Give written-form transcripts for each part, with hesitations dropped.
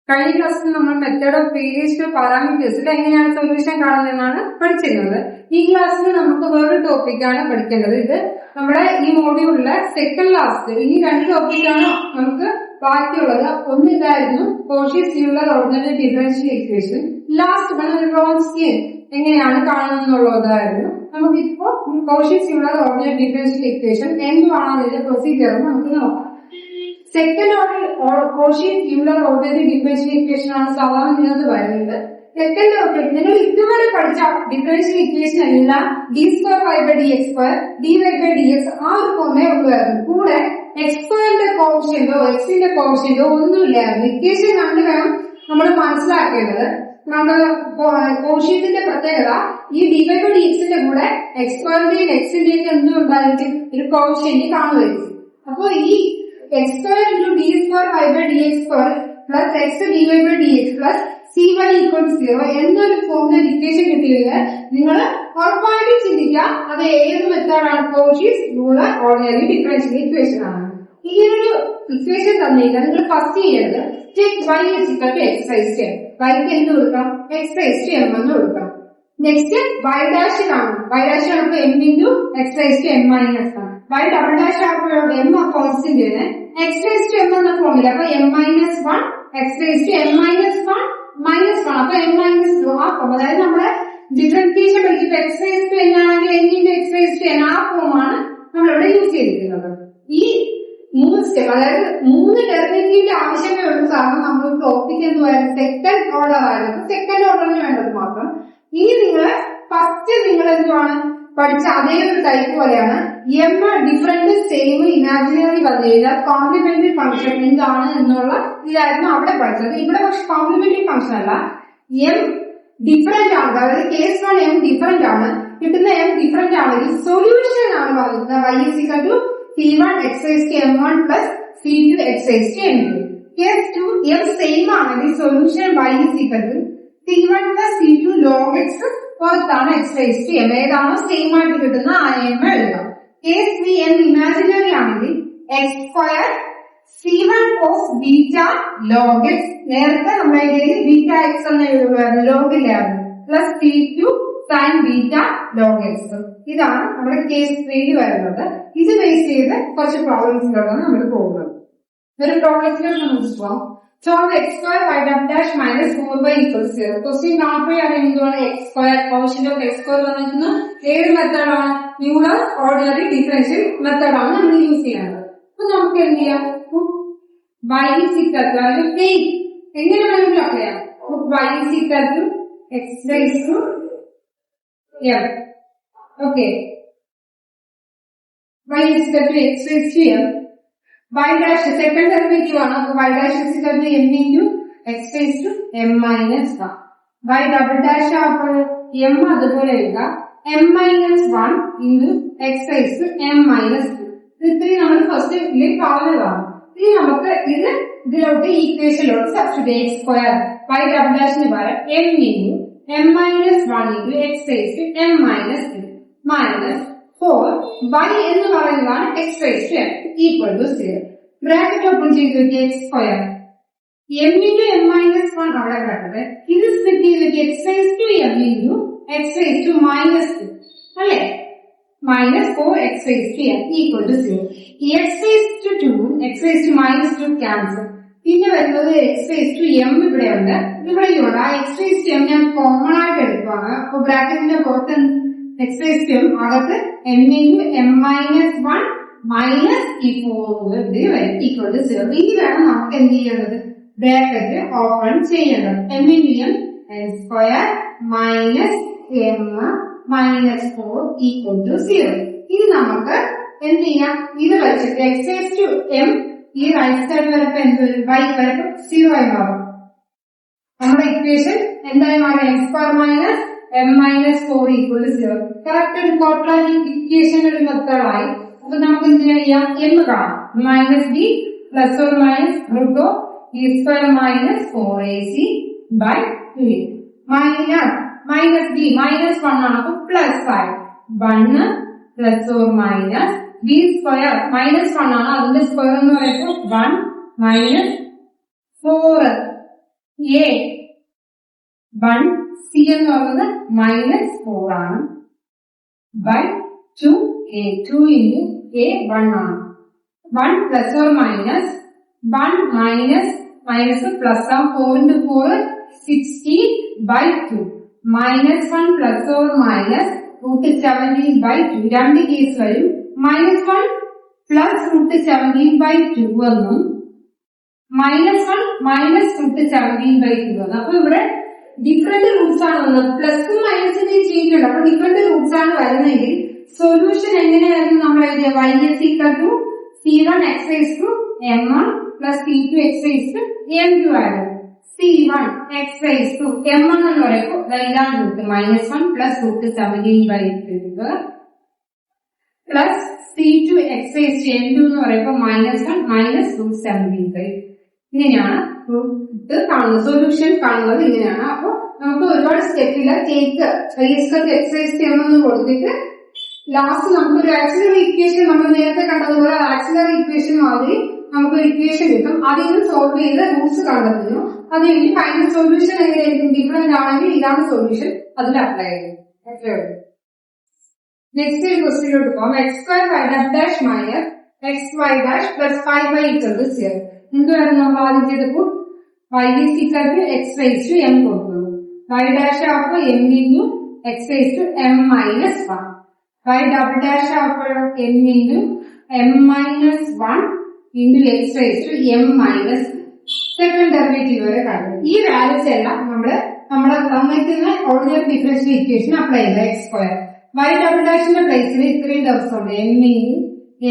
കഴിഞ്ഞ ക്ലാസ്സിൽ നമ്മൾ മെത്തേഡ് ഓഫ് വേരിയേഷൻ ഓഫ് പാരാമീറ്റേഴ്സിൽ എങ്ങനെയാണ് സൊല്യൂഷൻ കാണുന്നതെന്നാണ് പഠിച്ചിരുന്നത്. ഈ ക്ലാസ്സിൽ നമുക്ക് വേറൊരു ടോപ്പിക്കാണ് പഠിക്കേണ്ടത്. ഇത് നമ്മുടെ ഈ മോഡ്യൂളിലെ സെക്കൻഡ് ലാസ്റ്റ് ഈ രണ്ട് ടോപ്പിക്കാണ് നമുക്ക് ബാക്കിയുള്ളത്. ഒന്ന് ഇതായിരുന്നു Cauchy Euler ordinary differential equation, last one Wronski എങ്ങനെയാണ് കാണുന്നതെന്നുള്ളതായിരുന്നു. നമുക്കിപ്പോ കോഷി-സ്യൂളർ ഓർഡിനറി ഡിഫറൻഷ്യൽ ഇക്വേഷൻ എന്താണ് അതിന്റെ പ്രൊസീജിയർ നമുക്ക് നോക്കാം. Second order Cauchy Euler ordinary differential equation ആണ് സാധാരണ ഇതിനകത്ത് വരുന്നത്. സെക്കൻഡ് ഓർഡർ നിങ്ങൾ ഇതുവരെ പഠിച്ച ഡിഫറൻഷ്യൽ ഇക്വേഷൻ എല്ലാം d2y/dx2 dy/dx ആ ഒരു ഫോമേ ഉണ്ടായിരുന്നു. കൂടെ x2ന്റെ കോഷ്യന്റോ എക്സിന്റെ കോഷ്യന്റോ ഒന്നുമില്ലായിരുന്നു. ഇക്വേഷൻ കണ്ടു വേണം നമ്മൾ മനസ്സിലാക്കേണ്ടത്. നമ്മുടെ കോഷ്യത്തിന്റെ പ്രത്യേകത ഈ dy/dxന്റെ കൂടെ x2ന്റെയും എക്സിന്റെയും എന്തും ഉണ്ടായിരിക്കും, ഒരു കോഷ്യന്റ് കാണുമായിരിക്കും. അപ്പൊ ഈ x2 into d2y/dx2 plus x dy/dx plus c1 equals 0 എന്നൊരു ഫോമിൽ ഇക്വേഷൻ കിട്ടിയത് നിങ്ങൾ ഉറപ്പായിട്ടും ചിന്തിക്കുക അത് ഏത് മെത്തേഡാണ്, കോഷി-സ്യൂളർ ഓർഡിനറി ഡിഫറൻഷ്യൽ ഇക്വേഷൻ ആണ്. ഇങ്ങനൊരു ഇക്വേഷൻ തന്നില്ല. നിങ്ങൾ ഫസ്റ്റ് ചെയ്യേണ്ടത് y is equal to x raised to m. yക്ക് എന്ത് കൊടുക്കാം, x raised to m എന്ന് കൊടുക്കാം. നെക്സ്റ്റ് y dash കാണും. y dash ആകുമ്പോൾ m into x raised to m minus ആണ്. y double dash ആകുമ്പോൾ m കോൺസ്റ്റന്റ് ആണ്. x raised to m എന്ന ഫോമിൽ അപ്പൊ m minus 1 x raised to m minus 1 minus 1 അപ്പൊ m minus 2 ആ ഫോം. അതായത് നമ്മുടെ ഡിഫറൻഷിയേഷൻ പഠിക്കുമ്പോൾ x raised to n ആണെങ്കിൽ n into x raised to n ആ ഫോമാണ് നമ്മളിവിടെ യൂസ് ചെയ്തിരിക്കുന്നത്. ഈ മൂന്ന് സ്റ്റെപ്പ്, അതായത് മൂന്ന് ഡെറിവേറ്റീവിന്റെ ആവശ്യമേ ഉള്ളൂ. കാരണം നമ്മൾ ടോപ്പിക് എന്ന് പറയുന്നത് സെക്കൻഡ് ഓർഡർ ആയിരുന്നു. സെക്കൻഡ് ഓർഡറിന് വേണ്ടത് മാത്രം. ഇനി നിങ്ങൾ ഫസ്റ്റ് നിങ്ങൾ എന്തുവാണ് പഠിച്ച അതേ ഒരു ടൈപ്പ് പോലെയാണ് എം ഡിഫറെന്റ് സെയിം ഇമാജിനറി വന്നു കഴിഞ്ഞാൽ കോംപ്ലിമെന്ററി ഫംഗ്ഷൻ എന്താണ് എന്നുള്ള ഇതായിരുന്നു അവിടെ പഠിച്ചത്. ഇവിടെ പക്ഷെ കോംപ്ലിമെന്ററി ഫംഗ്ഷൻ അല്ല, എം ഡിഫറെന്റ് ആണ്. അതായത് കേസ് 1 എം ഡിഫറെന്റ് ആണ്. കിട്ടുന്ന എം ഡിഫറെന്റ് ആണെങ്കിൽ സൊല്യൂഷൻ ആണ് പറയുന്നത് y is equal to c1 x raised to m1 plus c2 x raised to m2. Case 2 M same ആണെങ്കിൽ solution y is equal to c1 plus c2 log x പുറത്താണ് x raised to m. ഏതാണോ same ആയിട്ട് കിട്ടുന്ന ആ m എഴുതാം. Case 3 m imaginary ആണെങ്കിൽ x square c1 cos beta log x, നേരത്തെ നമ്മുടെ കയ്യിൽ ബീറ്റ എക്സ് എന്ന് എഴുതുമായിരുന്നു, ലോഗിലായിരുന്നു, plus c2 sin beta log x. ഇതാണ് നമ്മുടെ കേസ് 3 വരുന്നത്. ഇത് ബേസ് ചെയ്ത് കുറച്ച് പ്രോബ്ലംസിലോട്ടാണ് നമ്മൾ പോകുന്നത്. ഒരു പ്രോബ്ലത്തിലോട്ട് നമുക്ക് പോവാം. Solve x square y dash minus 4y equals 0. Question കാണുമ്പോഴാണ് എന്തുവാണ് x square, quotient of x square വന്നിരിക്കുന്ന ഏത് മെത്തേഡാണ്, സ്യൂളർ ഓർഡിനറി ഡിഫറൻഷ്യൽ മെത്തേഡാണ് നമ്മൾ യൂസ് ചെയ്യുന്നത്. അപ്പൊ നമുക്ക് എന്ത് ചെയ്യാം, y is equal to എങ്ങനെ വേണമെങ്കിലും അപ്ലൈ ചെയ്യാം. y is equal to x raised to m. Okay, y is equal to x raised to m. y dash second derivative ആണ്. അപ്പൊ y dash is equal to m into x raised to m minus 1. y double dash ആകുമ്പോൾ m അതുപോലെ എഴുതാം, m minus 1 into x raised to m minus 2. ഇത്രയും നമ്മൾ first ഇതിലേക്ക് പറഞ്ഞതാണ്. ഇനി നമുക്ക് ഇത് ഇതിലോട്ട് ഈക്വേഷനിലോട്ട് substitute x square y double dashന് പകരം m into m minus 1 into x raised to m minus 2 minus 4 y എന്ന് പറയുന്നതാണ് x raised to m equal to 0. Bracket open ചെയ്ത് x square m into m minus 1 അവിടെ കിടക്കട്ടെ. ഇത് split ചെയ്ത് x raised to m into x raised to minus 2 അല്ലേ, minus 4 x raised to m equal to 0. ഈ x raised to 2 x raised to minus 2 cancel. പിന്നെ വരുന്നത് x raised to m ഇവിടെയുണ്ട്, ഇവിടെയുണ്ട്. ആ x raised to m ഞാൻ common ആയിട്ട് എടുക്കുവാണ്. അപ്പൊ ബ്രാക്കറ്റിന്റെ പുറത്ത് x raised to m, അകത്ത് m into m minus 1 minus ഈ 4 ഈക്വൽ ടു 0. ഇനി വേണം നമുക്ക് എന്ത് ചെയ്യേണ്ടത്, ബ്രാക്കറ്റ് ഓപ്പൺ ചെയ്യേണ്ടത്. m into m n square minus m minus 4 equal to 0. ഇനി നമുക്ക് എന്ത് ചെയ്യാം, ഇത് വെച്ചിട്ട് x raised to m ഈ റൈറ്റ് സൈഡ് വരപ്പോ എന്ത് വരും, y വരപ്പോ 0 ആയി മാറും. നമ്മുടെ ഇക്വേഷൻ എന്തായി മാറും, m square minus m minus 4 equal to 0. Correct ഒരു ക്വാഡ്രാറ്റിക് ഇക്വേഷൻ ഒരു മെത്തേഡായി. അപ്പൊ നമുക്ക് എന്ത് ചെയ്യാം, m കാണാം, minus B plus or minus root of B square minus 4ac by 2. Minus B minus 1 ആണ്, അപ്പൊ പ്ലസ് ആയി 1 plus or minus B square minus 1 ആണ്, അതിന്റെ സ്ക്വയർ എന്ന് പറയുമ്പോൾ 1 മൈനസ് 4 എ 1 സി എന്ന് പറയുന്നത് -4 ആണ് ബൈ 2a 2 into a 1 ആണ് 1 plus or minus 1 minus plus ആണ് 4 into 4 16 by 2 minus 1 plus or minus root 17 by 2 രണ്ട് കേസ് വരും -1 plus root 17 by 2 എന്നും -1 minus root 17 by 2 എന്നും. അപ്പൊ ഇവിടെ ഡിഫറെന്റ് റൂട്ട്സ് ആണ് വന്നത് പ്ലസും മൈനസിന്റെ ചേഞ്ച് ഉണ്ട്. അപ്പൊ ഡിഫറെന്റ് റൂട്ട്സ് ആണ് വരുന്നതെങ്കിൽ സൊല്യൂഷൻ എങ്ങനെയായിരുന്നു നമ്മൾ എഴുതിയ y is equal to c1 x raised to m1 plus c2 x raised to m2 ആയിരുന്നു. c1 x raised to m1 എന്ന് പറയുമ്പോൾ ഇതാണ് root -1 plus root 17 by 2 plus c2 x raised to m2 എന്ന് പറയുമ്പോൾ -1 minus root 17 by 2. ഇങ്ങനെയാണ് ഇത് കാണുന്നത് solution കാണുന്നത് ഇങ്ങനെയാണ്. അപ്പൊ നമുക്ക് ഒരുപാട് സ്റ്റെപ്പില്ല ടേക്ക് എക്സസൈസ് ചെയ്യണമെന്ന് കൊടുത്തിട്ട് ലാസ്റ്റ് നമുക്കൊരു ആക്സിലറി ഇക്വേഷൻ നമ്മൾ നേരത്തെ കണ്ടതുപോലെ ആക്സിലറി ഇക്വേഷൻ മാതിരി നമുക്കൊരു ഇക്വേഷൻ കിട്ടും. അതിൽ നിന്ന് സോൾവ് ചെയ്ത് റൂട്ട്സ് കണ്ടെത്തുന്നു. അത് കഴിഞ്ഞ് ഫൈനൽ സൊല്യൂഷൻ എങ്ങനെയായിരിക്കും ഡിഫറെന്റ് ആണെങ്കിൽ ഇതാണ് സൊല്യൂഷൻ അതിൽ അപ്ലൈ ചെയ്യും. നെക്സ്റ്റ് ക്വസ്റ്റ്യനിലോട്ട് പോകാം. x² y' minus xy' plus 5y = 0. എന്തുവായിരുന്നു നമ്മൾ ആദ്യം ചെയ്തപ്പോൾ y is equal to x raised to m കൊടുക്കുന്നു. y' ആകുമ്പോൾ m into x raised to m minus 1. y ആകുമ്പോൾ m into m minus 1 into x raised to m minus second derivative വരെ കാണുന്നു. ഈ വാല്യൂസ് എല്ലാം നമ്മുടെ തന്നിരിക്കുന്ന ഓർഡിനറി ഡിഫറൻഷ്യൽ ഇക്വേഷൻ അപ്ലൈ ചെയ്യുക. x². y'-ന്റെ പ്ലേസിൽ ഇത്രയും ദിവസമുണ്ട് m into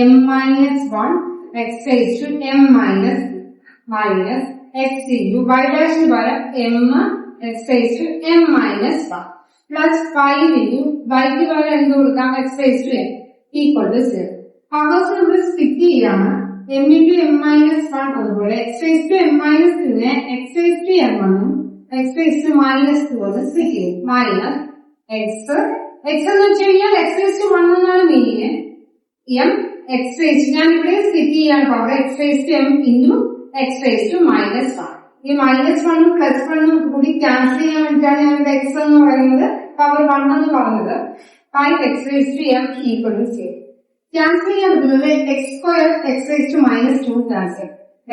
m minus 1 x raised to m minus x into y' പകരം m x raised to m minus 1 plus 5 into y പകരം എന്ത് കൊടുക്കാം x raised to m equal to 0. Powers നമ്മൾ split ചെയ്യാണ്. m into m minus 1 അതുപോലെ x raised to m minus 2 x raised to m എന്നും x raised to minus 2 എന്ന് split ചെയ്യും. Minus x എന്ന് വെച്ച് കഴിഞ്ഞാൽ x raised to 1 എന്നാണ് മീനിങ്. m x raised ഞാൻ ഇവിടെ സ്പ്ലിറ്റ് ചെയ്യാണ് power x raised to m into x raised to minus 1. ഈ -1 ഉം +1 ഉം കൂടി ക്യാൻസൽ ചെയ്യാൻ വേണ്ടിയിട്ടാണ് ഞാൻ ഇവിടെ x എന്ന് പറയുന്നത് പവർ 1 എന്ന് പറഞ്ഞത്. 5x raised to m equal to 0. Cancel ചെയ്യാൻ പറ്റുന്നത് x² x raised to minus 2 cancel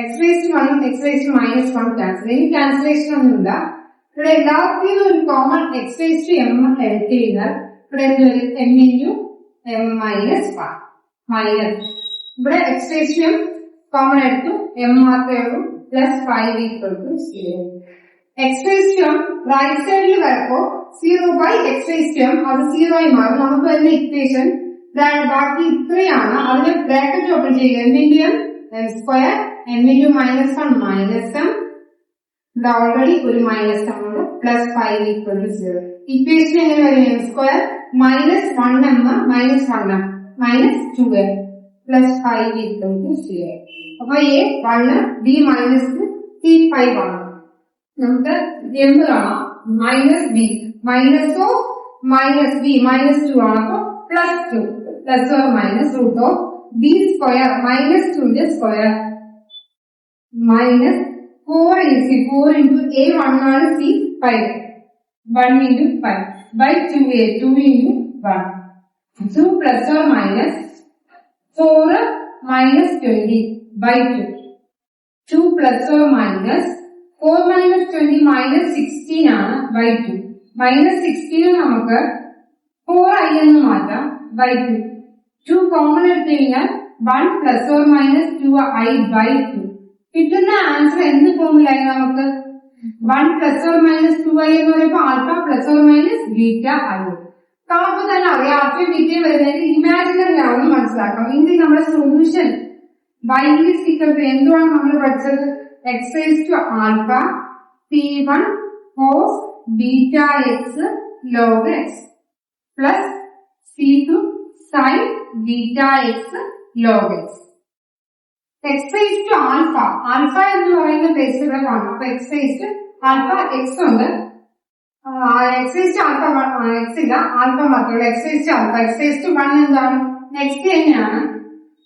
x raised to 1 x raised to minus 1 cancel. ഇനി ക്യാൻസലേഷൻ ഒന്നുമില്ല. ഇവിടെ എല്ലാത്തിനും ഒരു common x raised to m എടുത്തു കഴിഞ്ഞാൽ ഇവിടെ എന്ത് വരും m into m minus 1 minus ഇവിടെ x raised to m common എടുത്തു m മാത്രമേ ഉള്ളൂ plus 5 equal to 0. x raised to m right സൈഡിൽ വരുമ്പോ 0 by x raised to m അത് 0 ആയി മാറും. നമുക്ക് വരുന്ന ഇക്വേഷൻ ബാക്കി ഇത്രയാണ്. അതിനെ ബ്രാക്കറ്റ് ഓപ്പൺ ചെയ്യുക. m into m square m into minus 1 minus m ഇവിടെ ഓൾറെഡി ഒരു മൈനസ് ആണ് പ്ലസ് 5 equal to 0. ഇക്വേഷൻ എങ്ങനെ വരും m square minus 1m minus 1m minus 2m plus 5 equal to 0. അപ്പൊ a 1 b minus c 5 ആണ്. നമുക്ക് m കാണാം minus b minus of minus b minus 2 ആണ്. അപ്പൊ plus 2 plus or minus root of b square minus 2 ന്റെ square minus 4 into a 1 ആണ് c 5 1 into 5 by 2a 2 into 1. So plus or minus 4 minus 20 by 2. 2 plus or minus 4 minus 20 minus 16 ആണ് by 2. Minus 16 നമുക്ക് 4i എന്ന് മാറ്റാം by 2. 2 common എടുത്തു കഴിഞ്ഞാൽ 1 plus or minus 2i by 2. കിട്ടുന്ന answer എന്ത് ഫോമിലായി നമുക്ക് 1 plus or minus 2i എന്ന് പറയുമ്പോൾ alpha plus or minus beta i. കാണുമ്പോൾ തന്നെ അറിയാം ആൽഫ ബീറ്റ വരുന്നതിന് ഇമാജിനറി ആണെന്ന് മനസ്സിലാക്കാം. ഇനി നമ്മുടെ solution y is equal to എന്തുവാണ് നമ്മൾ പഠിച്ചത് x raised to alpha c1 cos beta x log x plus c2 sin beta x log x. x raised to alpha എന്ന് പറയുന്ന പ്ലേസ് ഇവിടെ കാണാം. അപ്പൊ x raised to alpha x ഉണ്ട്. x raised to alpha x ഇല്ല alpha മാത്രമേ x raised to alpha x raised to 1 എന്താണ് next തന്നെയാണ്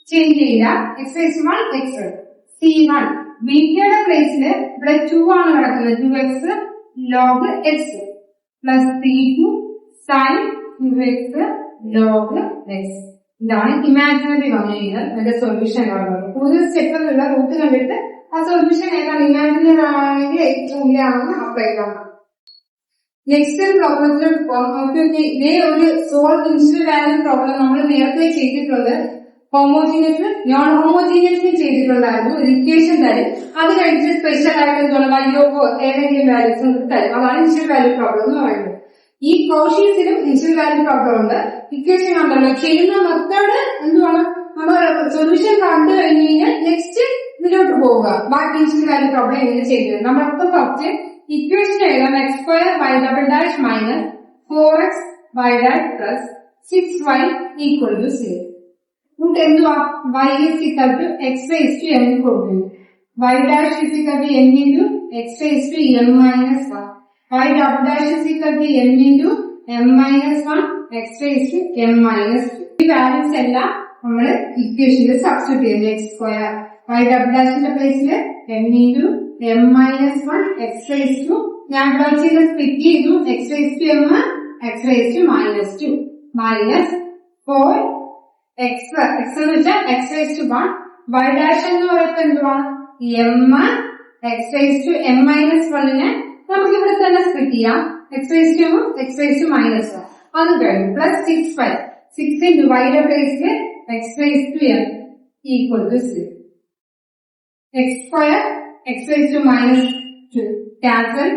ചേഞ്ച് ചെയ്യുക. x raised to 1 x c1 ബീറ്റയുടെ പ്ലേസിൽ ഇവിടെ 2 ആണ് കിടക്കുന്നത്. 2x log x plus c2 sin 2x log x. ഇതാണ് ഇമാജിനറി വന്നിരിക്കുന്നത് അതിന്റെ സൊല്യൂഷൻ ആണുള്ളത്. കൂടുതൽ സ്റ്റെപ്പ് എന്നുള്ള റൂട്ട് കണ്ടിട്ട് ആ സൊല്യൂഷൻ ഏതാണ് ഇമാജിനറി ആണെങ്കിൽ ഏറ്റവും വലിയാണെന്ന് അപ്ലൈ ചെയ്യണം. നെക്സ്റ്റ് പ്രോബ്ലത്തിലോട്ട് പോകാം. ഇതേ ഒരു സോൾവ് ഇൻസ്റ്റന്റ് വാല്യൂ പ്രോബ്ലം നമ്മൾ നേരത്തെ ചെയ്തിട്ടുണ്ട്. ഹോമോജീനിയസ് നോൺ ഹോമോജീനിയസിന് ചെയ്തിട്ടുണ്ടായിരുന്നു. ഒരു ഇക്വേഷൻ തരും, അത് കഴിഞ്ഞിട്ട് സ്പെഷ്യൽ ആയിട്ട് എന്താണ് വൈയോക്കോ ഏതെങ്കിലും വാല്യൂസ് തരും. അതാണ് ഇൻസ്റ്റന്റ് വാല്യൂ പ്രോബ്ലം എന്ന് പറയുന്നത്. ഈ കോഷ്യസിലും ഇൻസ്റ്റന്റ് വാല്യൂ പ്രോബ്ലം ഉണ്ട്. ഇക്വേഷൻ കണ്ടല്ലോ, ചെയ്യുന്ന മെത്തേഡ് എന്തുവാണ്, നമ്മൾ സൊല്യൂഷൻ കണ്ടു കഴിഞ്ഞ് കഴിഞ്ഞാൽ നെക്സ്റ്റ് ഇതിലോട്ട് പോവുക. ബാക്കി ഇൻസ്റ്റന്റ് വാല്യൂ പ്രോബ്ലം എങ്ങനെ ചെയ്തത് നമ്മളൊക്കെ ഫസ്റ്റ് ഇക്വേഷൻ എഴുതാം. x square y double dash minus 4x y dash plus 6y equal to 0. എന്നിട്ട് എന്തുവാ, y is equal to x raised to m കൊടുക്കുന്നു. y dash is equal to m into x raised to m minus 1. y double dash is equal to m into m minus 1 x raised to m minus 2. ഈ values എല്ലാം നമ്മൾ ഇക്വേഷനിൽ substitute ചെയ്യുന്നു. x square y double dashന്റെ പ്ലേസിൽ m into m minus 1 x raised to ഞാൻ ഇവിടെ ചെയ്ത് split ചെയ്തു. x raised to m x raised to minus 2 minus 4 x എന്ന് വെച്ചാൽ x raised to 1 y dash എന്ന് പറയുന്നത് എന്തുവാണ് m x raised to m minus 1നെ നമുക്ക് ഇവിടെ തന്നെ സ്പ്ലിറ്റ് ചെയ്യാം. x raised to m x raised to minus 1 അത് കഴിഞ്ഞു പ്ലസ് 6y 6 into y യുടെ പ്ലേസിൽ x raised to m equal to 0. x square x raised to minus 2 cancel,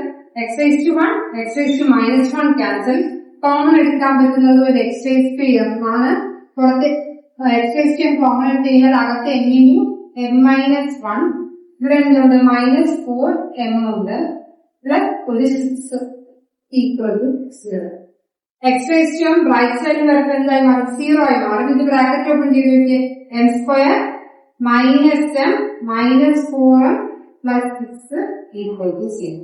x raised to 1 x raised to minus 1 cancel. Common എടുക്കാൻ പറ്റുന്നത് ഒരു x raised to m ആണ്. പുറത്ത് x raised to m common എടുത്ത് കഴിഞ്ഞാൽ അകത്ത് m into m minus 1 ഇവിടെ എന്തുണ്ട് minus 4 m ഉണ്ട് പ്ലസ് ഒരു 6 equal to 0. x raised to m right സൈഡിൽ വരുമ്പോൾ എന്തായി മാറും 0 ആയി മാറും. ഇത് ബ്രാക്കറ്റ് ഓപ്പൺ ചെയ്ത് വെക്കുക. m square minus m minus 4m plus 6 equal to 0.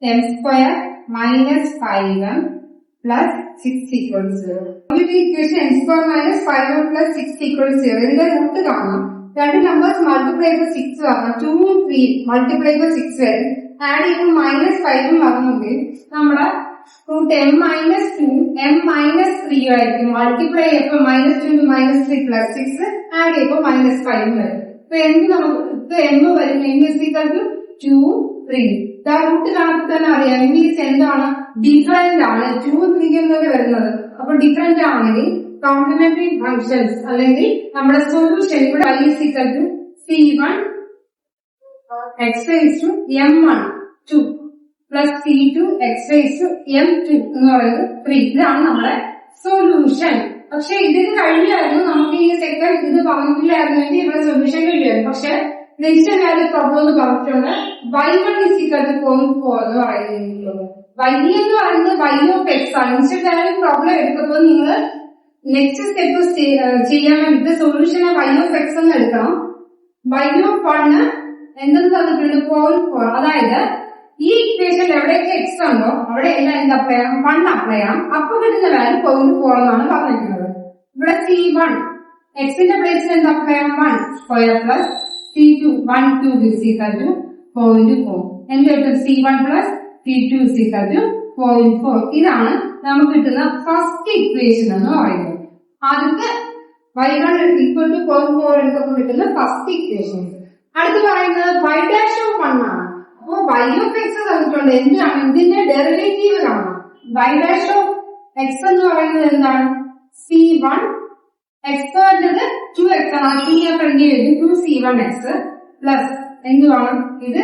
m square minus 5m plus 6 equal to 0. ഈ equation m square minus 5m plus 6 equal to 0 ഇതിന്റെ റൂട്ട് കാണാം. രണ്ട് നമ്പേഴ്സ് മൾട്ടിപ്ലൈ ചെയ്ത് 6 വരണം. 2 ഉം 3 മൾട്ടിപ്ലൈ ചെയ്ത് 6 വരും. ആഡ് ചെയ്യുമ്പോൾ മൈനസ് 5 ഉം വരണമെങ്കിൽ നമ്മുടെ root m minus 2 m minus 3 ആയിരിക്കും. മൾട്ടിപ്ലൈ ചെയ്യുമ്പോൾ minus 2 minus 3 plus 6 ആഡ് ചെയ്യുമ്പോൾ minus 5 വരും. ഇപ്പൊ എന്ത് നമുക്ക് ഇപ്പൊ m വരും m is equal to 2 3. Root കണക്ക് തന്നെ അറിയാം ഇംഗ്ലീഷ് എന്താണ് ഡിഫറെന്റ് ആണ്. 2 3 എന്നൊക്കെ വരുന്നത്. അപ്പൊ ഡിഫറെന്റ് ആണെങ്കിൽ കോംപ്ലിമെന്ററി ഫങ്ഷൻസ് അല്ലെങ്കിൽ നമ്മുടെ സൊല്യൂഷൻ ഇവിടെ y is equal to c1 x raised to m1 2 plus c2 x raised to m2 എന്ന് പറയുന്നത് 3. ഇതാണ് നമ്മുടെ സൊല്യൂഷൻ. പക്ഷെ ഇതിന് കഴിയായിരുന്നു നമുക്ക് ഈ സെക്കൻഡ് ഇത് പറഞ്ഞിട്ടില്ലായിരുന്നെങ്കിൽ ഇവിടെ സൊല്യൂഷൻ കഴിയുമായിരുന്നു. പക്ഷെ ഇൻസ്റ്റന്റ് വാല്യൂ പ്രോബ്ലം എന്ന് പറഞ്ഞിട്ടുണ്ട്. y1 is equal to 0.4 എന്ന് പറയുന്നത്. y എന്ന് പറയുന്നത് y of x ആണ്. ഇൻസ്റ്റന്റ് വാല്യൂ പ്രോബ്ലം എടുക്കുമ്പോൾ നിങ്ങൾ നെക്സ്റ്റ് സ്റ്റെപ്പ് ചെയ്യാൻ വേണ്ടിട്ട് സൊല്യൂഷനെ y of x എന്ന് എടുക്കണം. y of 1 എന്തെന്ന് പറഞ്ഞിട്ടുണ്ട് 0.4. അതായത് ഈ ഇക്വേഷൻ എവിടെയൊക്കെ എക്സ് ഉണ്ടോ അവിടെ എല്ലാം എന്ത് അപ്ലൈ ചെയ്യണം 1 അപ്ലൈ ചെയ്യണം. അപ്പൊ കിട്ടുന്ന വാല്യൂ 0.4 എന്നാണ് പറഞ്ഞിരിക്കുന്നത്. ഇവിടെ c1 എക്സിന്റെ പ്ലേസിൽ എന്ത് അപ്ലൈ ചെയ്യണം 1 square plus c2 1 2 is equal to 0.4. എന്ത് കിട്ടും c1 plus c2 is equal to 0.4. ഇതാണ് നമുക്ക് കിട്ടുന്ന ഫസ്റ്റ് ഇക്വേഷൻ എന്ന് പറയുന്നത്. ആദ്യത്തെ y1 equal to 0.4 എടുക്കുമ്പോൾ കിട്ടുന്ന ഫസ്റ്റ് ഇക്വേഷൻ. അടുത്ത് പറയുന്നത് y dash of 1 ആണ്. അപ്പൊ y of x തന്നിട്ടുണ്ട്. എന്താണ് ഇതിന്റെ ഡെറിവേറ്റീവ് കാണാം. y dash of x എന്ന് പറയുന്നത് എന്താണ് c1 x വേണ്ടത് 2x ആണ്. ഈ ഫ്രണ്ടിൽ 2c1x പ്ലസ് എന്തുവാണ് ഇത്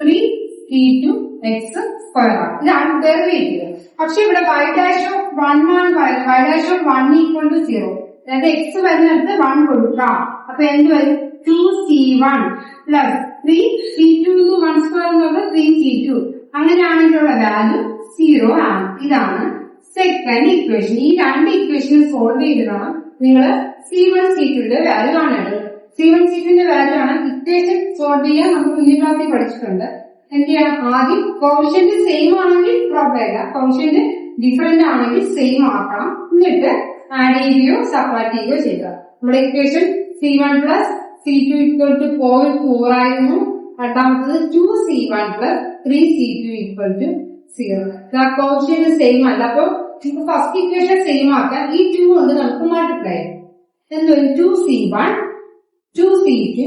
3c2x സ്ക്വയർ ആണ്. ഇതാണ് ഡെറിവേറ്റീവ്. പക്ഷെ ഇവിടെ y dash of 1 ആണ് പറയുന്നത്. y dash of 1 equal to 0. അതായത് x വരുന്നിടത്ത് 1 കൊടുക്കാം. അപ്പൊ എന്ത് വരും 2c1 പ്ലസ് 3c2 1 സ്ക്വയർ എന്നുള്ളത് 3c2. അങ്ങനെയാണെങ്കിലുള്ള വാല്യൂ 0 ആണ്. ഇതാണ് സെക്കൻഡ് ഇക്വേഷൻ. ഈ രണ്ട് ഇക്വേഷൻ സോൾവ് ചെയ്തിട്ടാണ് നിങ്ങൾ c1 c2 വാല്യൂ കാണേണ്ടത്. c1 c2 വാല്യൂ ആണ് ഇക്വേഷൻ സോൾവ് ചെയ്യാൻ നമുക്ക് മുന്നിൽ ക്ലാസ്സിൽ പഠിച്ചിട്ടുണ്ട്. എന്ത് ചെയ്യണം ആദ്യം കോഷ്യന്റ് സെയിം ആണെങ്കിൽ പ്രോബ്ലം ഇല്ല. കോഷ്യന്റ് ഡിഫറെന്റ് ആണെങ്കിൽ സെയിം ആക്കണം. എന്നിട്ട് ആഡ് ചെയ്യുകയോ സബ്ട്രാക്ട് ചെയ്യുകയോ ചെയ്യുക. നമ്മുടെ equation c1 plus c2 equal to 0.4 ആയിരുന്നു. രണ്ടാമത്തത് 2c1 plus 3c2 equal to 0. Quotient same അല്ല. അപ്പൊ ഫസ്റ്റ് ഇക്വേഷൻ സെയിം ആക്കാൻ ഈ 2 കൊണ്ട് നമുക്ക് മൾട്ടിപ്ലൈ ചെയ്യാം. എന്തും 2c1 2c2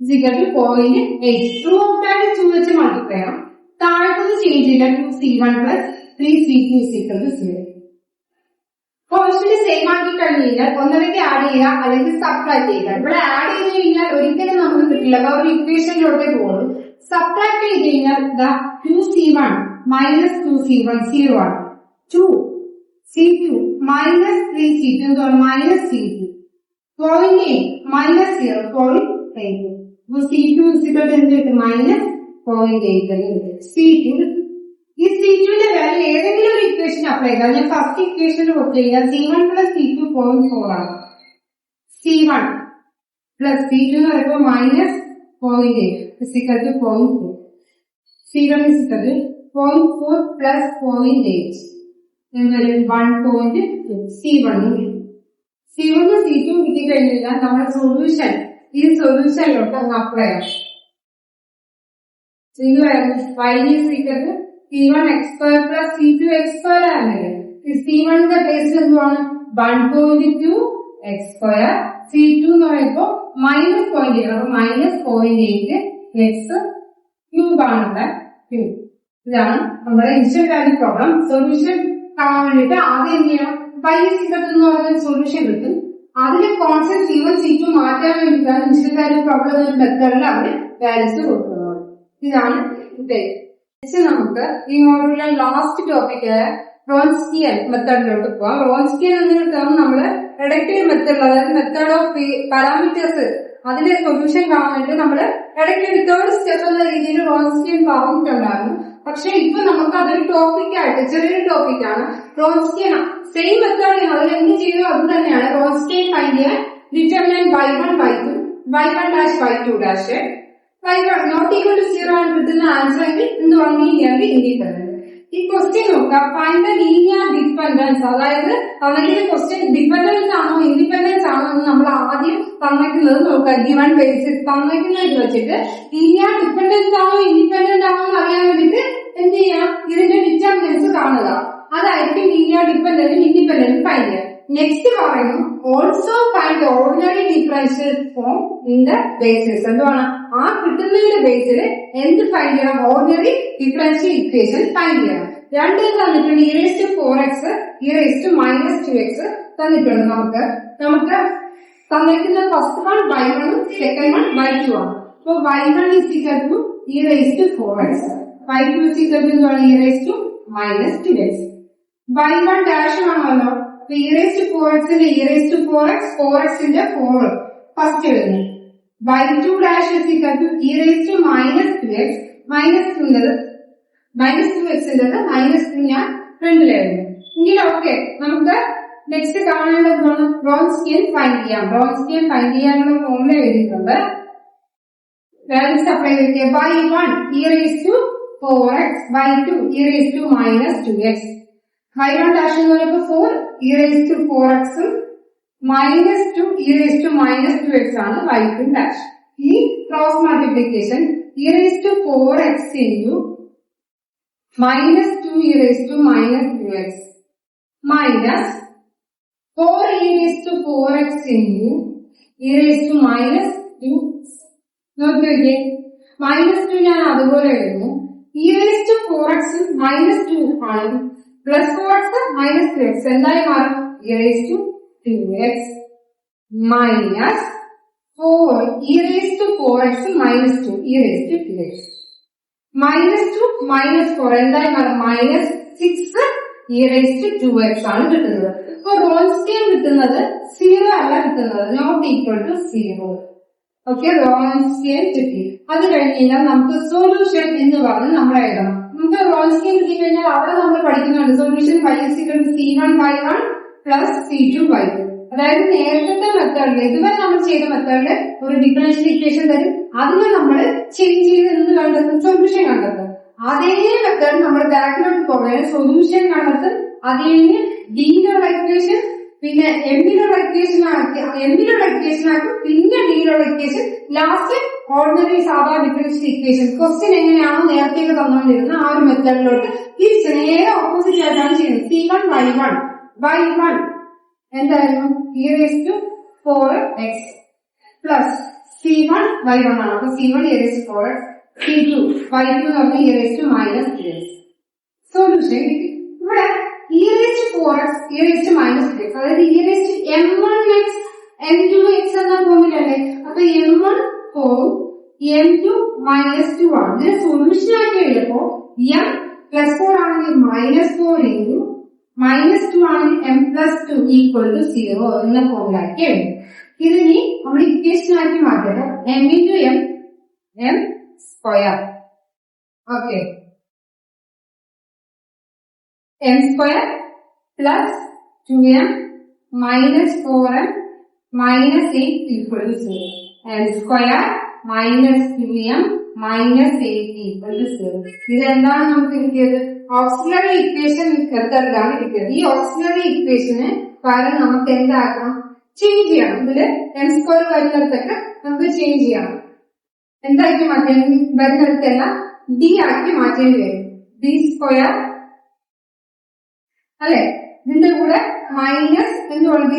is equal to 0.8. True ഔട്ടായിട്ട് 2 വെച്ച് മൾട്ടിപ്ലൈ ചെയ്യാം. താഴത്തത് ചേഞ്ച് ചെയ്യില്ല. 2c1 plus 3c2 is equal to 0. Quotient same ആക്കി കഴിഞ്ഞ് കഴിഞ്ഞാൽ ഒന്നരക്ക് ആഡ് ചെയ്യുക അല്ലെങ്കിൽ സബ്ട്രാക്ട് ചെയ്യുക. ഇവിടെ ആഡ് ചെയ്ത് കഴിഞ്ഞാൽ ഒരിക്കലും നമുക്ക് കിട്ടില്ല. അപ്പൊ ഒരു ഇക്വേഷനിലോട്ടേ പോകുള്ളൂ. സബ്ട്രാക്ട് ചെയ്ത് കഴിഞ്ഞാൽ 2c1 minus 2c1 0 ആണ്. 2c2 minus 3c2 minus c2 0.8 minus 0.8. അപ്പൊ c2 എന്ത് മൈനസ് 0.8 c2. ഈ c2ന്റെ വാല്യൂ ഏതെങ്കിലും ഒരു ഇക്വേഷൻ അപ്ലൈ ചെയ്താൽ ഞാൻ ഫസ്റ്റ് ഇക്വേഷനിൽ കൊടുത്തു കഴിഞ്ഞാൽ c1 plus c2 0.4 ആണ്. c1 plus c2 എന്ന് പറയുമ്പോൾ minus 0.8 is equal to 0.4. c1 is equal to 0.4 plus 0.8 എന്നൊരു 1.2 c1 c1 c2 കിട്ടിക്കഴിഞ്ഞാൽ നമ്മുടെ സൊല്യൂഷൻ ഈ സൊല്യൂഷനിലോട്ട് അങ്ങ് അപ്ലൈ ചെയ്യാം. y is equal to c1 x square plus c2 x square ആണെങ്കിൽ c1 ന്റെ ബേസ് എന്താണ് 1.2 x square, c2 എന്ന് പറയുമ്പോൾ മൈനസ് 0.8 അപ്പൊ മൈനസ് 0.8 x ക്യൂബ് ആണുള്ള ക്യൂബ്. ഇതാണ് നമ്മുടെ ഇൻസ്റ്റന്റ് വാല്യൂ പ്രോബ്ലം. സൊല്യൂഷൻ കാണാൻ വേണ്ടിയിട്ട് ആദ്യം എന്ത് ചെയ്യണം, y is equal to എന്ന് പറഞ്ഞ സൊല്യൂഷൻ കിട്ടും. അതിലെ കോൺസെപ്റ്റ് c1 c2 മാറ്റാൻ വേണ്ടിയിട്ടാണ് ഇൻസ്റ്റന്റ് വാല്യൂ പ്രോബ്ലം എന്ന മെത്തേഡിൽ അവർ വാല്യൂസ് കൊടുക്കുന്നത്. ഇതാണ് ഇത്. നമുക്ക് ഈ മോഡ്യൂളിലെ ലാസ്റ്റ് ടോപ്പിക്ക് റോൺസ്കിയൻ മെത്തേഡിലോട്ട് പോവാം. റോൺസ്കിയൻ എന്നൊരു ടേം നമ്മള് റിഡക്റ്റീവ് മെത്തേഡ്, അതായത് മെത്തേഡ് ഓഫ് പാരാമീറ്റേഴ്സ്, അതിന്റെ സൊല്യൂഷൻ കാണാൻ വേണ്ടി നമ്മള് ഇടയ്ക്ക് തേർഡ് സ്റ്റെപ്പ് എന്ന രീതിയിൽ റോൺസ്കിയൻ പറഞ്ഞിട്ടുണ്ടായിരുന്നു. പക്ഷെ ഇപ്പൊ നമുക്ക് അതൊരു ടോപ്പിക്കായിട്ട് ചെറിയൊരു ടോപ്പിക്കാണ് റോൺസ്കിയൻ. സെയിം മെത്തേഡ് അതിൽ എന്ത് ചെയ്തോ അത് തന്നെയാണ്. റോൺസ്കിയൻ ഫൈൻഡ് ചെയ്യാൻ determinant y1 y2 y1 dash y2 dash y1 not equal to 0 ആണ് കിട്ടുന്ന ആൻസർ എങ്കിൽ എന്തുവാണ് ലീനിയർലി ഇൻഡിപെൻഡന്റ്. ഈ ക്വസ്റ്റ്യൻ നോക്കാം, ഫൈൻഡ് ദ ലീനിയർ ഡിപെൻഡൻസ്. അതായത് തന്നിരിക്കുന്ന ക്വസ്റ്റ്യൻ ഡിപെൻഡൻസ് ആണോ ഇൻഡിപെൻഡൻസ് ആണോ എന്ന് നമ്മൾ ആദ്യം തന്നിരിക്കുന്നത് നോക്കുക. ഗിവൺ ബേസിസ് തന്നിരിക്കുന്നത് വെച്ചിട്ട് ലീനിയർ ഡിപെൻഡൻസ് ആണോ ഇൻഡിപെൻഡന്റ് ആണോ എന്ന് അറിയാൻ വേണ്ടിട്ട് എന്ത് ചെയ്യാം, ഇതിന്റെ ഡിറ്റർമിനൻസ് കാണുക. അതായിരിക്കും ലീനിയർ ഡിപെൻഡന്റ് ഇൻഡിപെൻഡന്റ് ഫൈൻഡ് ചെയ്യുക. നെക്സ്റ്റ് പറയുന്നു also find ordinary differential form in the basis. എന്താണ് ആ കിട്ടുന്നതിന്റെ ബേസിൽ എന്ത് ഫൈൻഡ് ചെയ്യണം, ഓർഡിനറി ഡിഫറൻഷ്യൽ ഇക്വേഷൻ ഫൈൻഡ് ചെയ്യണം. രണ്ടും തന്നിട്ടുണ്ട്, e4x e-2x തന്നിട്ടുണ്ട്. നമുക്ക് തന്നിരിക്കുന്ന first one y1 second one y2 ആണ്. അപ്പൊ y1 is equal to e4x, y2 is equal to e-2x. y1 dash ആണല്ലോ, e4x ന്റെ e4x 4x ന്റെ 4 ഫസ്റ്റ് എഴുതുന്നു. y2 dash is equal to e-2x minus 2x ന്റെ മൈനസ് 2 ഞാൻ ഫ്രണ്ടിലായിരുന്നു. എങ്കിൽ okay, നമുക്ക് നെക്സ്റ്റ് കാണേണ്ടതാണ് റോൺസ്കിയൻ ഫൈൻഡ് ചെയ്യാം. റോൺസ്കിയൻ ഫൈൻഡ് ചെയ്യാനുള്ള ഫോർമുല എഴുതിയിട്ടുണ്ട്. വാല്യൂസ് അപ്ലൈ ചെയ്തിരിക്കുക. y1 e4x y2 e-2x y1 dash എന്ന് പറയുമ്പോൾ 4 e4x മൈനസ് 2 e-2x ആണ് y2 dash. ഈ cross multiplication e4x into minus 2 e-2x minus 4 e4x into e-2. നോക്കിയൊക്കെ മൈനസ് 2 ഞാൻ അതുപോലെ എഴുതുന്നു. e4x മൈനസ് 2 ആണ്, പ്ലസ് 4x മൈനസ് 2x എന്തായി മാറും e-2x minus 4 e4x minus 2 e-2x minus 2 minus 4 എന്തായി മാറും മൈനസ് 6 e-2x ആണ് കിട്ടുന്നത്. ഇപ്പൊ റോൺസ്കിയൻ കിട്ടുന്നത് 0 അല്ല കിട്ടുന്നത്, not equal to 0. Okay, Wronskian കിട്ടി. അത് കഴിഞ്ഞാൽ നമുക്ക് സൊല്യൂഷൻ എന്ന് പറഞ്ഞ് നമ്മൾ എഴുതണം. നമുക്ക് റോൺസ്കിയൻ കിട്ടി കഴിഞ്ഞാൽ അവിടെ നമ്മൾ പഠിക്കുന്നുണ്ട് solution y is equal to c1 y1 plus c2 y2. അതായത് നേരത്തെ മെത്തേഡിൽ ഇതുവരെ നമ്മൾ ചെയ്ത മെത്തേഡില് ഒരു ഡിഫറൻഷ്യൽ ഇക്വേഷൻ തരും, അതിനെ നമ്മൾ ചേഞ്ച് ചെയ്ത് നിന്ന് കണ്ടെത്തും സൊല്യൂഷൻ കണ്ടെത്തും. അതേ മെത്തേഡ് നമ്മൾ ബാക്കിലോട്ട് പോകാൻ സൊല്യൂഷൻ കണ്ടെത്തും, അതിൽ നിന്ന് ഡീനുള്ള ഇക്വേഷൻ പിന്നെ എമ്മിലുള്ള ഇക്വേഷൻ ആക്കി പിന്നെ ഡിയിലുള്ള ഇക്വേഷൻ ലാസ്റ്റ് ഓർഡിനറി സാധാരണ ഡിഫറൻഷ്യൽ ഇക്വേഷൻ ക്വസ്റ്റ്യൻ എങ്ങനെയാണോ നേരത്തേക്ക് തന്നുകൊണ്ടിരുന്ന ആ ഒരു മെത്തേഡിലോട്ട് തിരിച്ച് നേരെ ഓപ്പോസിറ്റ് ആയിട്ടാണ് ചെയ്യുന്നത്. C1y1 എന്തായിരുന്നു e4x പ്ലസ് C1y1 ആണ്. അപ്പൊ C1 e4x, C2 y2 എന്ന് e-3x. സൊല്യൂഷൻ ഇവിടെ e4x e-3x അതായത് e-m1x m2x എന്ന ഫോമിലല്ലേ. അപ്പൊ m1 4 m2 -2 ആണ്. ഇതിനെ സൊല്യൂഷൻ ആക്കി എഴുതുമ്പോ m +4 ആണെങ്കിൽ -4 ഇൻറ്റു -2 ആണെങ്കിൽ m+2 = 0 എന്ന ഫോമിലാക്കി എഴുതും. ഇതിനി നമ്മൾ ഇക്വേഷൻ ആക്കി മാറ്റണം. m × m m². Okay, m² plus 2m minus 4m minus 8 equal to 0. m² minus 2m minus 8 equal to 0. ഇതെന്താണ് നമുക്ക് കിട്ടിയത്? ഓക്സിലറി ഇക്വേഷൻ മെത്തേഡിലാണ് കിട്ടിയത്. ഈ ഓക്സിലറി ഇക്വേഷന് പകരം നമുക്ക് എന്താക്കണം? ചേഞ്ച് ചെയ്യണം. ഇതില് m² വരുന്നിടത്തൊക്കെ നമുക്ക് ചേഞ്ച് ചെയ്യണം. എന്താക്കി മാറ്റേണ്ടി വരുന്നിടത്തെല്ലാം d ആക്കി മാറ്റേണ്ടി വരും. d² അല്ലെ, ഇതിന്റെ കൂടെ മൈനസ് എന്തുകൊണ്ട് d²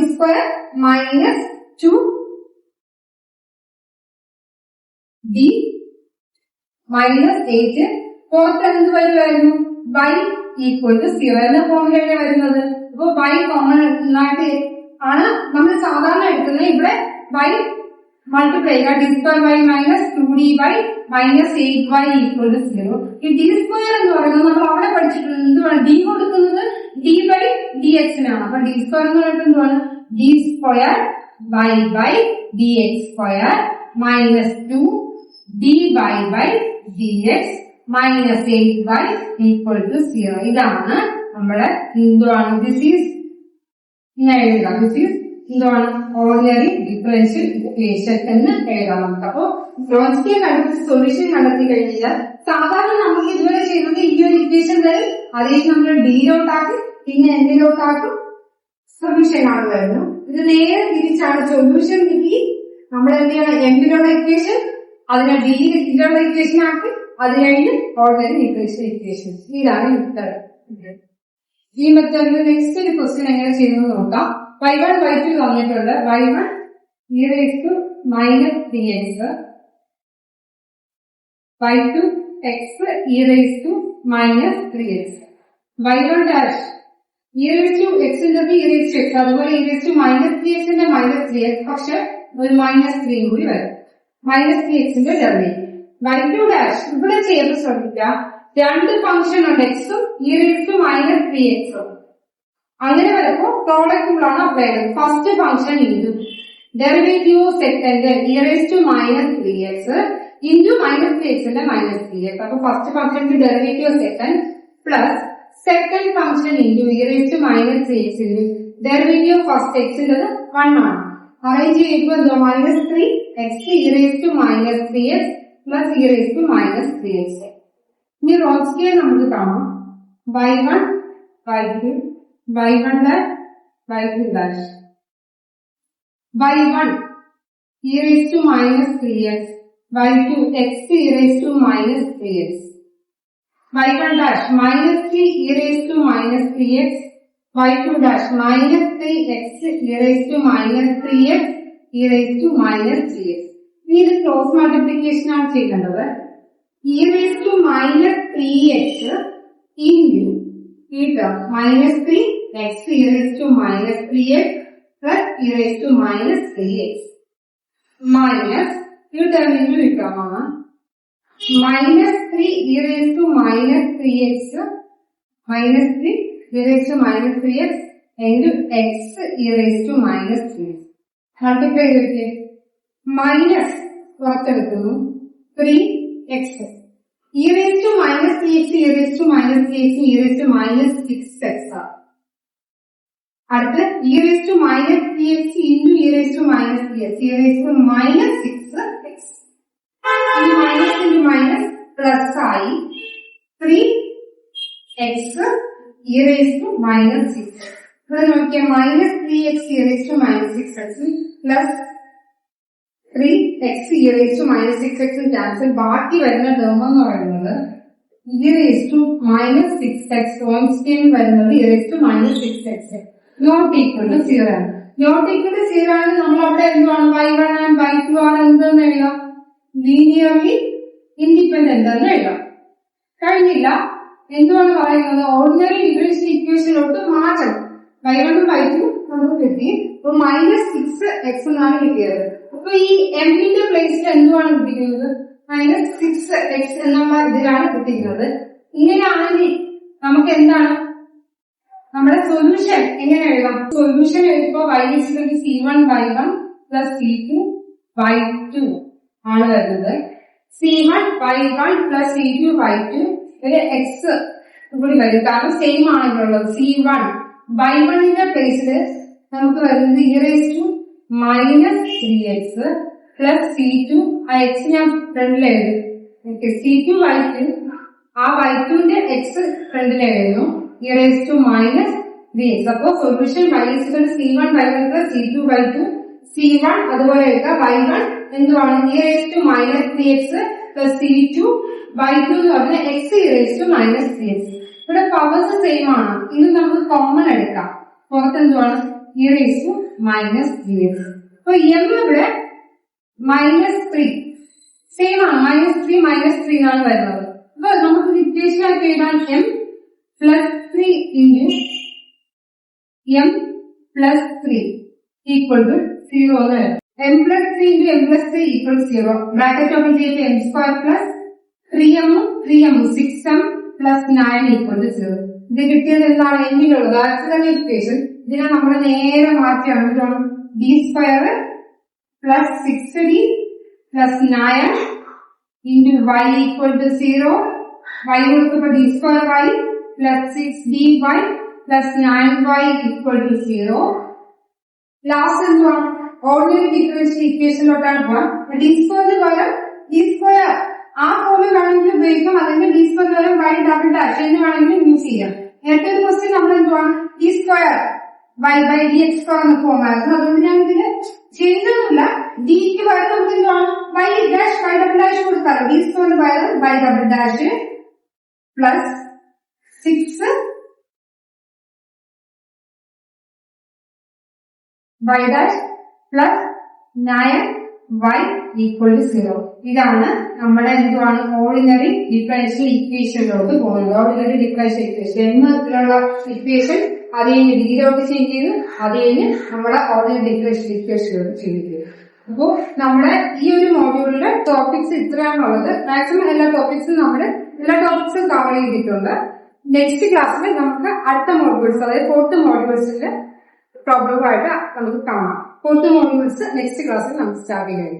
minus 2d minus 8 fourth എന്ത് വരുമായിരുന്നു? y = 0 എന്ന ഫോമിലല്ലേ വരുന്നത്. അപ്പൊ y കോമൺ ആയിട്ട് ആണ് നമ്മൾ സാധാരണ എടുക്കുന്നത്. ഇവിടെ y മൾട്ടിപ്ലൈ ചെയ്യുക. d² minus 2d minus 8y = 0. ഈ d² എന്ന് പറയുന്നത് നമ്മൾ അവിടെ പഠിച്ചിട്ടുണ്ട്. എന്തുവാണ് d കൊടുക്കുന്നത്? d/dx നാണ്. അപ്പൊ d² എന്ന് പറയുന്നത് എന്തുവാണ്? d² y/dx² minus 2dy/dx minus 8y = 0. ഇതാണ് നമ്മുടെ എന്തുവാണ്? ദിസ് ഈസ് ഇങ്ങനെ എഴുതാം. ദിസ് ഈസ് എന്തുവാണ്? ഓർഡിനറി ഡിഫറൻഷ്യൽ ഇക്വേഷൻ എന്ന് എഴുതാം നമുക്ക്. അപ്പോ വ്രോൺസ്കി കണ്ടുപിടിച്ച സൊല്യൂഷൻ കണ്ടെത്തി കഴിഞ്ഞാൽ സാധാരണ നമുക്ക് ഇതുവരെ ചെയ്യുന്നത് ഈ ഒരു ഇക്വേഷൻ വരും, അതേ നമ്മൾ ഡിയിലോട്ടാക്കി പിന്നെ എന്തിലോട്ടാക്കും? സൊല്യൂഷൻ കാണുമായിരുന്നു. ഇത് നേരെ തിരിച്ചാണ്. സൊല്യൂഷൻ കിട്ടി, നമ്മൾ എന്ത് ചെയ്യണം? എമ്മിലുള്ള ഇക്വേഷൻ അതിനെ ഡിയിലുള്ള ഇക്വേഷൻ ആക്കി അത് കഴിഞ്ഞ് ഓർഡിനറി ഡിഫറൻഷ്യൽ ഇക്വേഷൻ. ഇതാണ് മെത്തേഡ്. ഈ മെത്തേഡിൽ നെക്സ്റ്റ് ഒരു ക്വസ്റ്റ്യൻ എങ്ങനെ ചെയ്യുന്നത് നോക്കാം. y1 y2 തന്നിട്ടുണ്ട്. y1 e−3x y2 x e−3x y1 dash e⁻x ന്റെ e⁻x അതുപോലെ e⁻3x ന്റെ -3x പക്ഷെ ഒരു -3 കൂടി വരും. -3x ന്റെ ഡെറിവേറ്റീവ് y2 dash ഇവിടെ ചെയ്ത് ശ്രദ്ധിക്കാം. രണ്ട് ഫംഗ്ഷൻ ഉണ്ട്, എക്സും e⁻3x. അങ്ങനെ വരുമ്പോ പ്രോഡക്റ്റ് റൂളാണ് അപ്ലൈ ചെയ്യുന്നത്. First function into derivative of second e⁻3x into -3x ന്റെ -3x. അപ്പൊ ഫസ്റ്റ് ഫംഗ്ഷന്റെ derivative of second plus second function into e⁻3x into derivative of first x ന്റെ 1 ആണ്. അറേഞ്ച് ചെയ്യുമ്പോൾ എന്തോ -3x e⁻3x പ്ലസ് e⁻3x. ഇനി റോൺസ്കിയെ നമുക്ക് കാണാം. y1 y2 y1 dash y2 dash y1 e⁻3x y2 x e⁻3x y1 dash -3 e⁻3x y2 dash -3x e⁻3x e⁻3x. ഇനി ഇത് cross multiplication ആണ് ചെയ്യേണ്ടത്. e⁻3x ഇൻറ്റു ഈ term -3 x e⁻3x plus e⁻3x minus ഈ ടേമിൽ വിൽക്കാമാണ് -3 e⁻3x -3 e⁻3x into x e⁻3x multiply ചെയ്തിട്ട് minus പുറത്തെടുക്കുന്നു 3x e⁻3x e⁻3x e⁻6x അടുത്ത് e⁻3x into e⁻3x e⁻6x ഈ മൈനസ് ഇൻറ്റു മൈനസ് പ്ലസ് ആയി 3x e⁻6 ഇവിടെ നോക്കിയാൽ -3x e raised to -6x പ്ലസ് 3x e raised to -6x cancel. ബാക്കി വരുന്ന ടേം എന്ന് പറയുന്നത് e raised to -6x constant വരുന്നത് e raised to -6x not equal to 0 ആണ്. നോട്ട് ഈക്വൽ ടു 0 ആണെങ്കിൽ നമ്മൾ അവിടെ എന്താണ് y1 ആൻഡ് y2 ആണ് എന്തെന്ന് എഴുതാം, ലീനിയർലി ഇൻഡിപെൻഡന്റ് എന്ന് എഴുതാം. കഴിഞ്ഞില്ല. എന്തുവാണ് പറയുന്നത്, ഓർഡിനറി ഡിഫറൻഷ്യൽ ഇക്വേഷനിലോട്ട് മാറ്റണം. y1 ഉം y2 നമുക്ക് കിട്ടി. അപ്പൊ -6x എന്നാണ് കിട്ടിയത്. അപ്പൊ ഈ എമ്മിന്റെ പ്ലേസിൽ എന്തുവാണ് കിട്ടിക്കുന്നത്, -6x എന്നുള്ള ഇതിലാണ് കിട്ടിയിരുന്നത്. ഇങ്ങനെയാണെങ്കിൽ നമുക്ക് എന്താണ് നമ്മുടെ സൊല്യൂഷൻ എങ്ങനെ എഴുതാം? സൊല്യൂഷൻ എഴുതുമ്പോൾ y c1 y1 plus c2 y2 ആണ് വരുന്നത്. c1 y1 plus c2 y2 ഒരു എക്സ് കൂടി വരും, കാരണം സെയിം ആണല്ലോ. c1 y1ന്റെ പ്ലേസിൽ നമുക്ക് വരുന്നത് e raised to -3x plus c2 ആ x ഞാൻ ഫ്രണ്ടിൽ എഴുതും. c2 y2 ആ y2ന്റെ x ഫ്രണ്ടിൽ എഴുതുന്നു e raised to -3x. അപ്പോ solution y c1 y1 plus c2 y2. c1 അതുപോലെ എഴുതുക, y1 എന്തുവാണ് e raised to -3x plus c2 y2 എന്ന് പറഞ്ഞാൽ x e raised to -3x. ഇവിടെ പവേഴ്സ് സെയിം ആണ്. ഇത് നമുക്ക് കോമൺ എടുക്കാം. പുറത്ത് എന്തുവാണ് e raised to -3x. അപ്പൊ m ഇവിടെ -3 സെയിം ആണ്, -3 -3 എന്നാണ് വരുന്നത്. അപ്പൊ നമുക്ക് ഇക്വേഷൻ ആയിട്ട് എഴുതാൻ m plus 3 into m plus 3 equal to 0 എന്ന് വരും. m plus 3 into m plus 3 equal 0. Bracket open ചെയ്ത് m square plus 3m 6m plus 9 equal to 0. ഇത് കിട്ടിയത് എന്താണ്, എന്നിലുള്ളത് ആക്സിലറി ഇക്വേഷൻ. ഇതിനെ നമ്മൾ നേരെ മാറ്റിയാണ് d square plus 6d plus 9 into y equal to 0. y കൊടുക്കുമ്പോൾ d square y plus 6dy plus 9y equal to 0. Last എന്തുവാണ്, ഓർഡിനറി ഡിഫറൻഷ്യൽ ഇക്വേഷനിലോട്ടാണ് പോകാൻ. d സ്ക്വയറിന് പകരം d സ്ക്വയർ ആ ഫോമിൽ വേണമെങ്കിൽ ഉപയോഗിക്കാം, അല്ലെങ്കിൽ d സ്ക്വയർ പകരം y ഡബിൾ ഡാഷ് എന്ന് വേണമെങ്കിൽ യൂസ് ചെയ്യാം. നേരത്തെ ഒരു ക്വസ്റ്റ്യൻ നമ്മൾ എന്തുവാണ് d square y by dx square എന്ന ഫോമായിരുന്നു. അതുകൊണ്ട് ഞാൻ ഇതിന് ചെയ്തൊന്നുമില്ല. ഡിക്ക് പകരം നമുക്ക് എന്തുവാണ് y dash y double dash കൊടുക്കാറ്. d സ്ക്വയറിന് പകരം y double dash plus 6 y dash plus 9y equal to 0. ഇതാണ് നമ്മുടെ എന്തുവാണ് ഓർഡിനറി ഡിഫറൻഷ്യൽ ഇക്വേഷനിലോട്ട് പോകുന്നത്. ഓർഡിനറി ഡിഫറൻഷ്യൽ ഇക്വേഷൻ എന്നതിലുള്ള ഇക്വേഷൻ അത് കഴിഞ്ഞ് ഡിഗ്രിയിലോട്ട് ചേഞ്ച് ചെയ്ത് അത് കഴിഞ്ഞ് നമ്മുടെ ഓർഡിനറി ഡിഫറൻഷ്യൽ ഇക്വേഷനിലോട്ട് ചേഞ്ച് ചെയ്തു. അപ്പോ നമ്മുടെ ഈ ഒരു മോഡ്യൂളിലെ ടോപ്പിക്സ് ഇത്രയാണുള്ളത്. മാക്സിമം എല്ലാ ടോപ്പിക്സും കവർ ചെയ്തിട്ടുണ്ട്. നെക്സ്റ്റ് ക്ലാസ്സിൽ നമുക്ക് അടുത്ത മോഡ്യൂൾസ്, അതായത് 4th മോഡ്യൂൾസിന്റെ പ്രോബ്ലമായിട്ട് നമുക്ക് കാണാം. 4th മോഡ്യൂൾസ് നെക്സ്റ്റ് ക്ലാസ്സിൽ നമുക്ക് സ്റ്റാർട്ട് ചെയ്യാം.